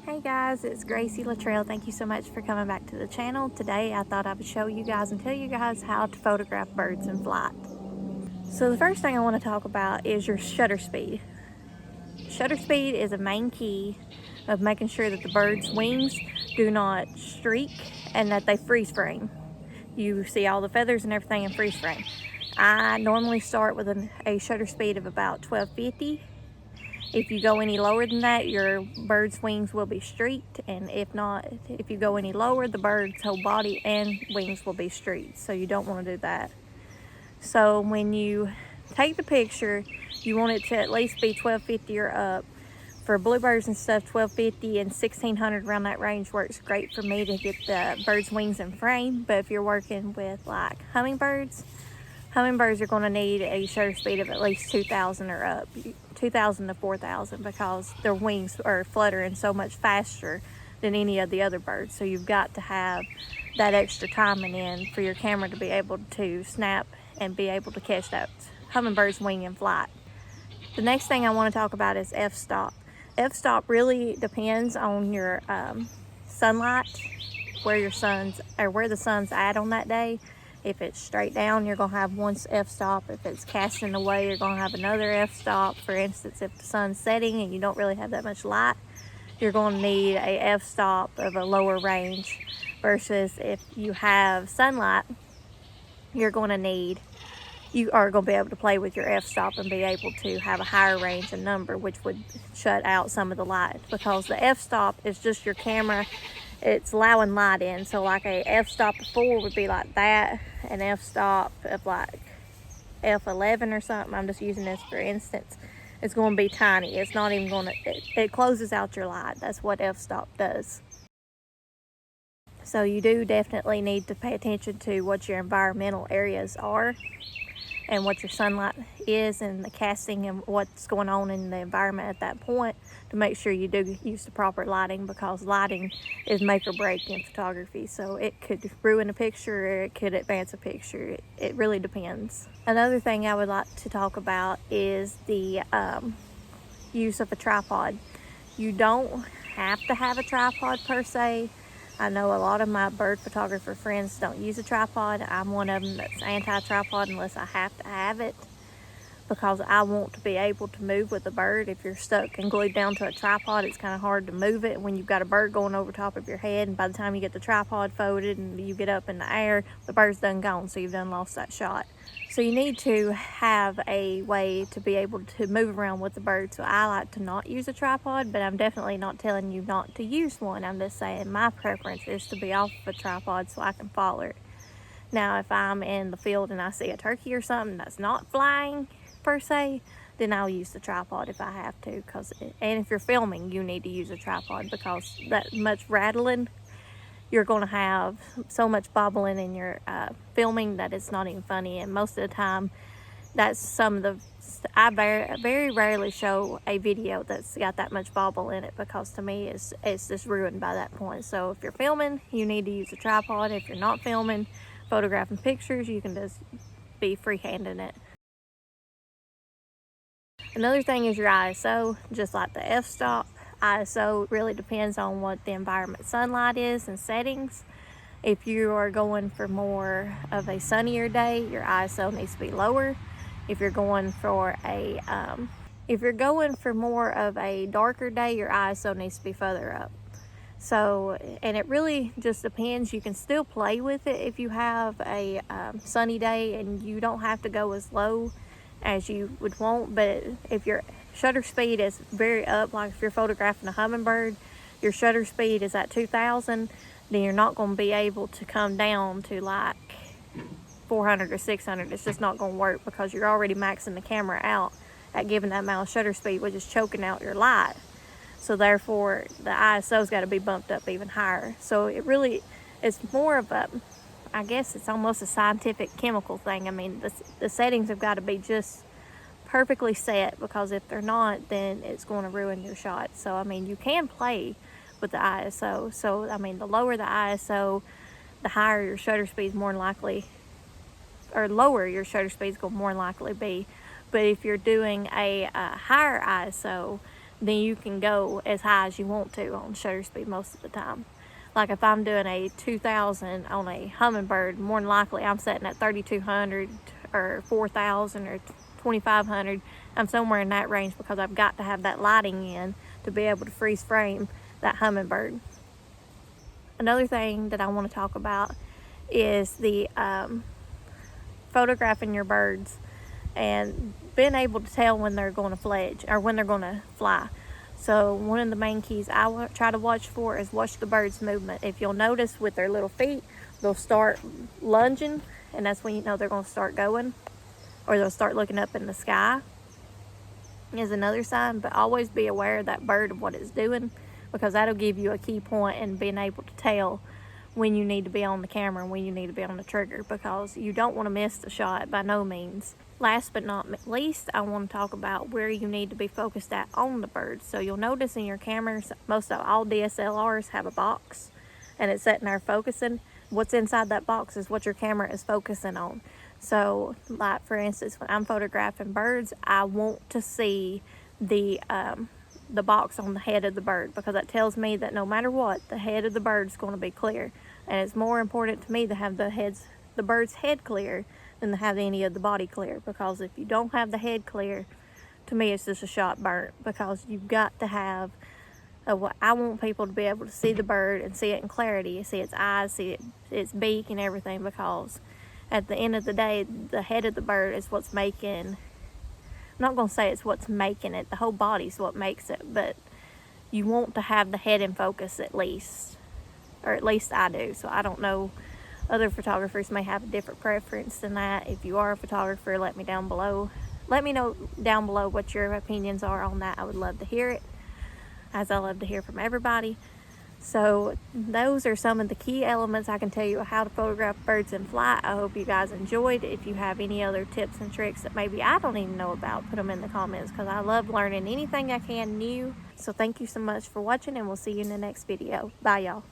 Hey guys, it's Gracie Latrell. Thank you so much for coming back to the channel. Today I thought I would show you guys and tell you guys how to photograph birds in flight. So the first thing I want to talk about is your shutter speed. Shutter speed is a main key of making sure that the bird's wings do not streak and that they freeze frame. You see all the feathers and everything in freeze frame. I normally start with a shutter speed of about 1250. If you go any lower than that, your bird's wings will be streaked, and if you go any lower, the bird's whole body and wings will be streaked, so you don't want to do that. So when you take the picture, you want it to at least be 1250 or up. For bluebirds and stuff, 1250 and 1600 around that range works great for me to get the bird's wings in frame. But if you're working with like hummingbirds are going to need a shutter speed of at least 2000 or up, 2000 to 4000, because their wings are fluttering so much faster than any of the other birds. So you've got to have that extra timing in for your camera to be able to snap and be able to catch that hummingbird's wing in flight. The next thing I want to talk about is f-stop. F-stop really depends on your sunlight, where the sun's at on that day. If it's straight down, you're going to have one f-stop. If it's casting away, you're going to have another f-stop. For instance, if the sun's setting and you don't really have that much light, you're going to need a f-stop of a lower range. Versus if you have sunlight, you are going to be able to play with your f-stop and be able to have a higher range and number, which would shut out some of the light, because the f-stop is just your camera. It's allowing light in. So like a f-stop of 4 would be like that. An f-stop of like f11 or something, I'm just using this for instance, it's going to be tiny. It's not even going to, it closes out your light. That's what f-stop does. So you do definitely need to pay attention to what your environmental areas are and what your sunlight is and the casting and what's going on in the environment at that point, to make sure you do use the proper lighting, because lighting is make or break in photography. So it could ruin a picture or it could advance a picture. It really depends. Another thing I would like to talk about is the use of a tripod. You don't have to have a tripod per se. I know a lot of my bird photographer friends don't use a tripod. I'm one of them that's anti-tripod unless I have to have it, because I want to be able to move with the bird. If you're stuck and glued down to a tripod, it's kind of hard to move it when you've got a bird going over top of your head, and by the time you get the tripod folded and you get up in the air, the bird's done gone, so you've done lost that shot. So you need to have a way to be able to move around with the bird. So I like to not use a tripod, but I'm definitely not telling you not to use one. I'm just saying my preference is to be off of a tripod so I can follow it. Now, if I'm in the field and I see a turkey or something that's not flying per se, then I'll use the tripod if I have to. And if you're filming, you need to use a tripod, because that much rattling, you're going to have so much bobbling in your filming that it's not even funny. And most of the time, that's I very rarely show a video that's got that much bobble in it, because to me it's just ruined by that point. So if you're filming, you need to use a tripod. If you're not filming, photographing pictures, you can just be freehanding it. Another thing is your ISO. Just like the f-stop, ISO really depends on what the environment sunlight is and settings. If you are going for more of a sunnier day, your ISO needs to be lower. If you're going for more of a darker day, your ISO needs to be further up. So, and it really just depends. You can still play with it if you have a sunny day, and you don't have to go as low as you would want. But if your shutter speed is very up, like if you're photographing a hummingbird, your shutter speed is at 2000, then you're not going to be able to come down to like 400 or 600. It's just not going to work, because you're already maxing the camera out at giving that amount of shutter speed, which is choking out your light. So therefore, the ISO's got to be bumped up even higher. So it's more of a, I guess it's almost a scientific chemical thing. I mean, the settings have got to be just perfectly set, because if they're not, then it's going to ruin your shot. So I mean, you can play with the ISO. So I mean, the lower the ISO, the higher your shutter speed is more than likely, or lower your shutter speed is going to more than likely be. But if you're doing a higher ISO, then you can go as high as you want to on shutter speed most of the time. Like if I'm doing a 2000 on a hummingbird, more than likely I'm setting at 3200 or 4000 or 2500. I'm somewhere in that range because I've got to have that lighting in to be able to freeze frame that hummingbird. Another thing that I want to talk about is the photographing your birds and being able to tell when they're going to fledge or when they're going to fly. So one of the main keys I try to watch for is watch the bird's movement. If you'll notice with their little feet, they'll start lunging, and that's when you know they're going to start going, or they'll start looking up in the sky is another sign. But always be aware of that bird and what it's doing, because that'll give you a key point in being able to tell when you need to be on the camera and when you need to be on the trigger, because you don't want to miss the shot by no means. Last but not least, I want to talk about where you need to be focused at on the bird. So you'll notice in your cameras, most of all DSLRs have a box and it's sitting there focusing. What's inside that box is what your camera is focusing on. So like for instance, when I'm photographing birds, I want to see the box on the head of the bird, because that tells me that no matter what, the head of the bird is going to be clear. And it's more important to me to have the bird's head clear than to have any of the body clear, because if you don't have the head clear, to me it's just a shot burnt, because you've got to have I want people to be able to see the bird and see it in clarity, see its eyes, see its beak and everything, because at the end of the day, the head of the bird is what's making, I'm not going to say it's what's making it, the whole body's what makes it, but you want to have the head in focus at least, or at least I do. So I don't know, other photographers may have a different preference than that. If you are a photographer, let me know down below what your opinions are on that. I would love to hear it, as I love to hear from everybody. So those are some of the key elements I can tell you how to photograph birds in flight. I hope you guys enjoyed. If you have any other tips and tricks that maybe I don't even know about, put them in the comments, because I love learning anything I can new. So thank you so much for watching, and we'll see you in the next video. Bye, y'all.